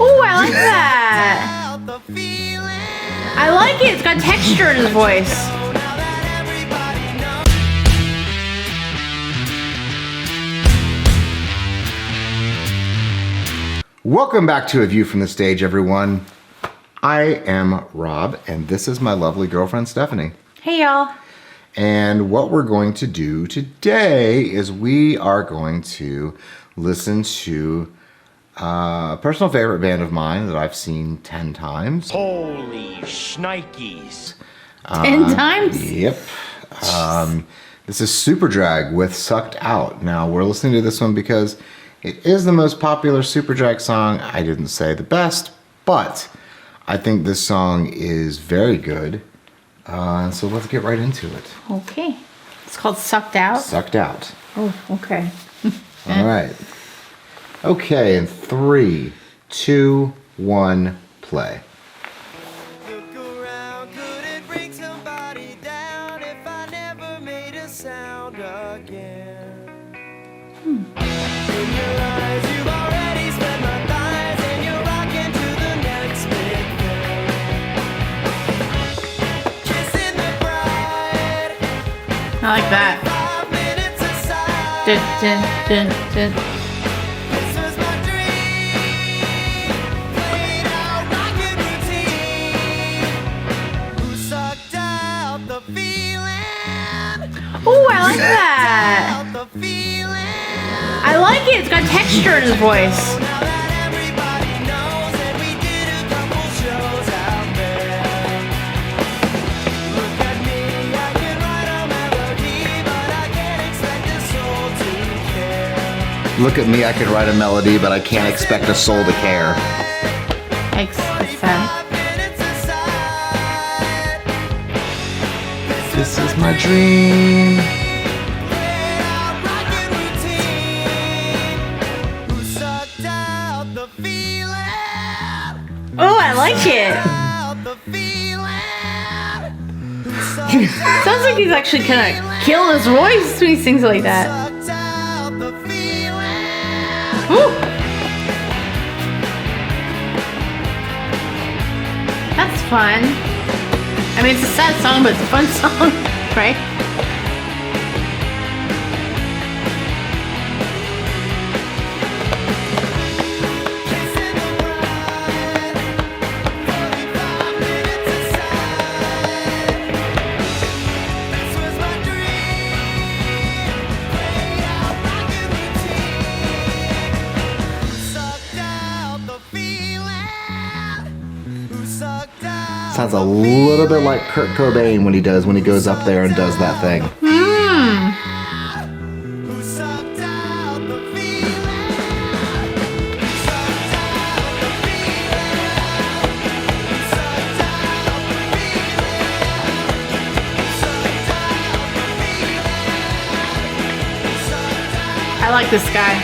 Oh, I like that. I like it. It's got texture in his voice. Welcome back to A View from the Stage, everyone. I am Rob, and this is my lovely girlfriend, Stephanie. Hey, y'all. And what we're going to do today is we are going to listen to a personal favorite band of mine that I've seen 10 times. Holy shnikes. 10 times? Yep. This is Superdrag with Sucked Out. Now, we're listening to this one because it is the most popular Superdrag song. I didn't say the best, but I think this song is very good. So let's get right into it. Okay. It's called Sucked Out? Sucked Out. Oh, okay. All right. Okay, in 3, 2, 1, play. Look around, could it bring somebody down if I never made a sound again? In your eyes, you've already spent my thighs, and you're rocking to the next big thing. Kissing the bride, I like that. 5 minutes aside. Dun, dun, dun, dun. This was my dream, played out rockin' routine. Who sucked out the feeling? Oh, I like that. Out the feeling. I like it. It's got texture in his voice. Now that everybody knows that we did a couple shows out there. Look at me, I can write a melody, but I can't expect a soul to care. Look at me, I could write a melody, but I can't expect a soul to care. It's sad. 5 minutes aside. This is my dream. Played out rockin' routine. Who sucked out the feeling? Oh, I like it. Out the feeling. Who sucked Sounds like he's actually kind of killing his voice when he sings like that. sucked out the feeling? Woo. That's fun. I mean, it's a sad song, but it's a fun song, right? Kissing the bride, 45 minutes aside. This was my dream, played out rockin' routine. Who sucked out the feeling? Who sucked out? Sounds a little bit like Kurt Cobain when he goes up there and does that thing. Who sucked out the feeling? Who sucked out the feeling? Who sucked out the feeling? Who sucked out the feeling? Who sucked out? I like this guy.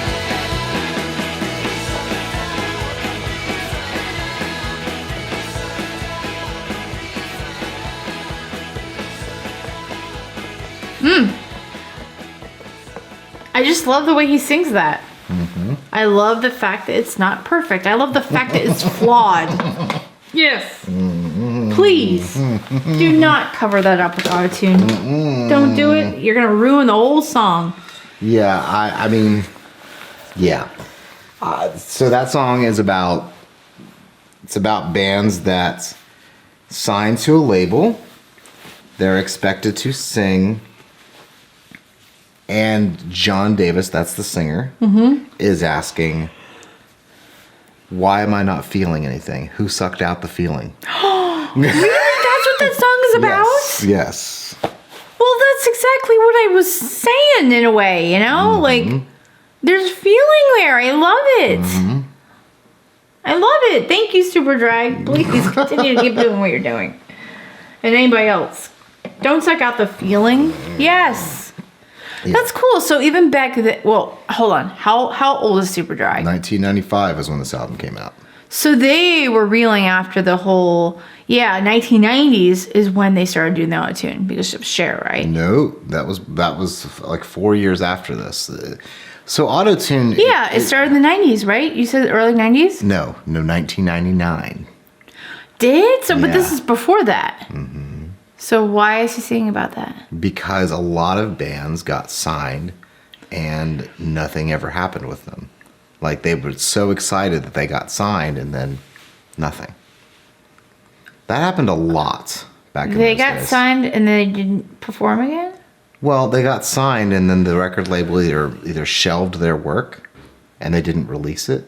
I just love the way he sings that. I love the fact that it's not perfect. I love the fact that it's flawed. Yes. Please do not cover that up with autotune. Don't do it. You're going to ruin the whole song. Yeah, I mean, yeah. So that song is about, it's about bands that sign to a label. They're expected to sing. And John Davis, that's the singer, is asking, why am I not feeling anything? Who sucked out the feeling? Really? That's what that song is about? Yes. Well, that's exactly what I was saying in a way, you know? Like, there's feeling there. I love it. I love it. Thank you, Superdrag. Please continue to keep doing what you're doing. And anybody else. Don't suck out the feeling. Yes. Yeah. That's cool. So even back then, well, hold on. How old is Superdrag? 1995 is when this album came out. So they were reeling after the whole, 1990s is when they started doing the auto-tune because of Cher, right? No, that was like 4 years after this. So auto-tune... Yeah, it started in the 90s, right? You said early 90s? No, 1999. Did? So, but this Yeah. is before that. Mm-hmm. So why is he singing about that? Because a lot of bands got signed and nothing ever happened with them. Like, they were so excited that they got signed and then nothing. That happened a lot back in They those got days. signed and then they didn't perform again? Well, they got signed and then the record label either shelved their work and they didn't release it,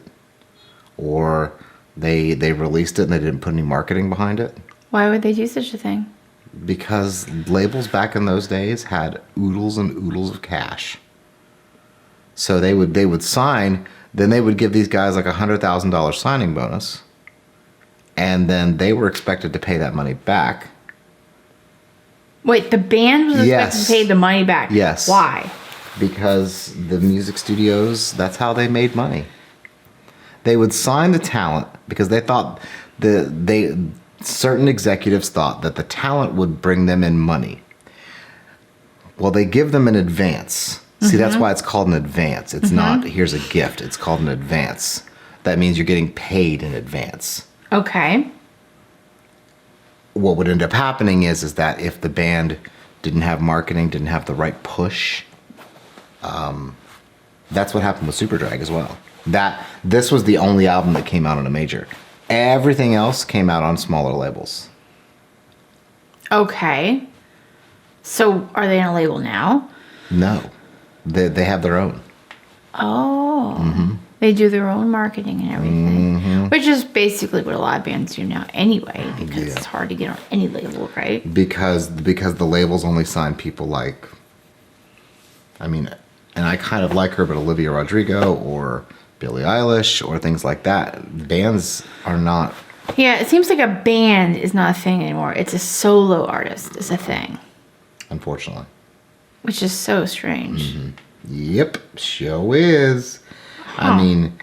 or they released it and they didn't put any marketing behind it. Why would they do such a thing? Because labels back in those days had oodles and oodles of cash. So they would sign, then they would give these guys like $100,000 signing bonus, and then they were expected to pay that money back. Wait, the band was expected Yes. to pay the money back? Yes. Why? Because the music studios, that's how they made money. They would sign the talent because they thought certain executives thought that the talent would bring them in money. Well, they give them an advance. See, that's why it's called an advance. It's not, here's a gift. It's called an advance. That means you're getting paid in advance. Okay. What would end up happening is that if the band didn't have marketing, didn't have the right push, that's what happened with Superdrag as well. This was the only album that came out on a major. Everything else came out on smaller labels. Okay. So are they on a label now? No, they have their own. Oh. They do their own marketing and everything. Which is basically what a lot of bands do now anyway, because Yeah. it's hard to get on any label, right? Because the labels only sign people like, I mean, and I kind of like her, but Olivia Rodrigo or Billie Eilish or things like that. Bands are not. Yeah, it seems like a band is not a thing anymore. It's a solo artist is a thing, Unfortunately. which is so strange. Yep, show is. I mean,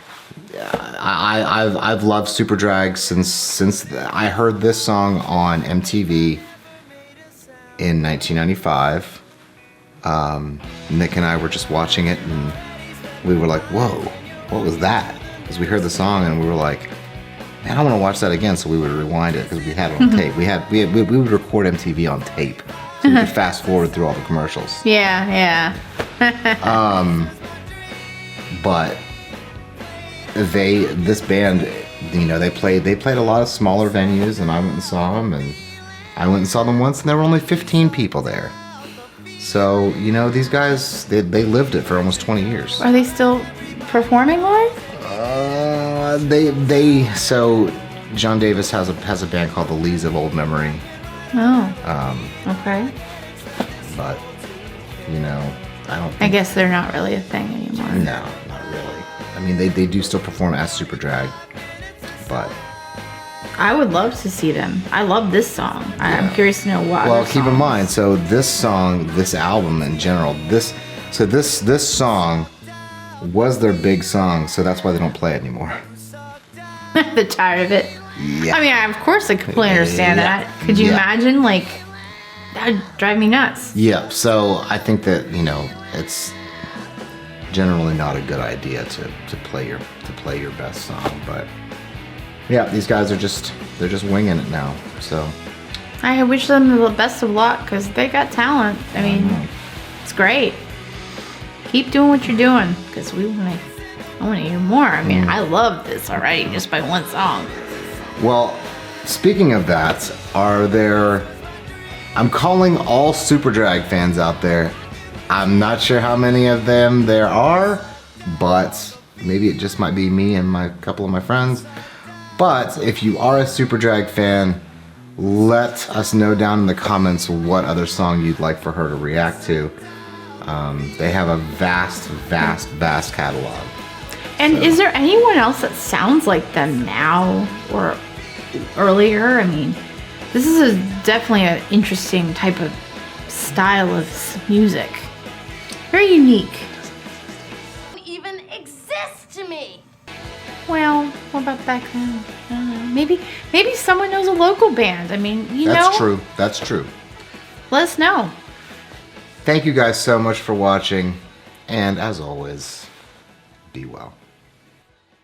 I've loved Superdrag since I heard this song on MTV in 1995. Nick and I were just watching it and we were like, "Whoa, what was that?" Because we heard the song and we were like, "Man, I want to watch that again." So we would rewind it because we had it on tape. We would record MTV on tape, so we could fast forward through all the commercials. Yeah. But this band, you know, they played a lot of smaller venues, and I went and saw them, and I went and saw them once, and there were only 15 people there. So, you know, these guys, they lived it for almost 20 years. Are they still performing live? So John Davis has a band called the Lees of Old Memory, Oh. Okay. but you know, I don't think, I guess they're not really a thing anymore. no, not really. I mean, they do still perform as Superdrag, but I would love to see them. I love this song. I'm Yeah. curious to know why. well, keep in mind, so this song, this album in general, this song was their big song, so that's why they don't play it anymore. They're tired of it. Yeah. I mean, of course, I completely understand Yeah. that. Could you Yeah. imagine? Like, that would drive me nuts. Yeah, so I think that, you know, it's generally not a good idea to play your best song, but yeah, these guys they're just winging it now. So I wish them the best of luck because they got talent. I mean, it's great. Keep doing what you're doing because I want to hear more. I mean, I love this already just by one song. well, speaking of that, I'm calling all Superdrag fans out there. I'm not sure how many of them there are, but maybe it just might be me and a couple of my friends. But if you are a Superdrag fan, let us know down in the comments what other song you'd like for her to react to. They have a vast catalog. And is there anyone else that sounds like them now or earlier? I mean, this is definitely an interesting type of style of music. Very unique. Even exist to me. Well, what about back then? I don't know. Maybe someone knows a local band. I mean, That's true. Let us know. Thank you guys so much for watching, and as always, Be well.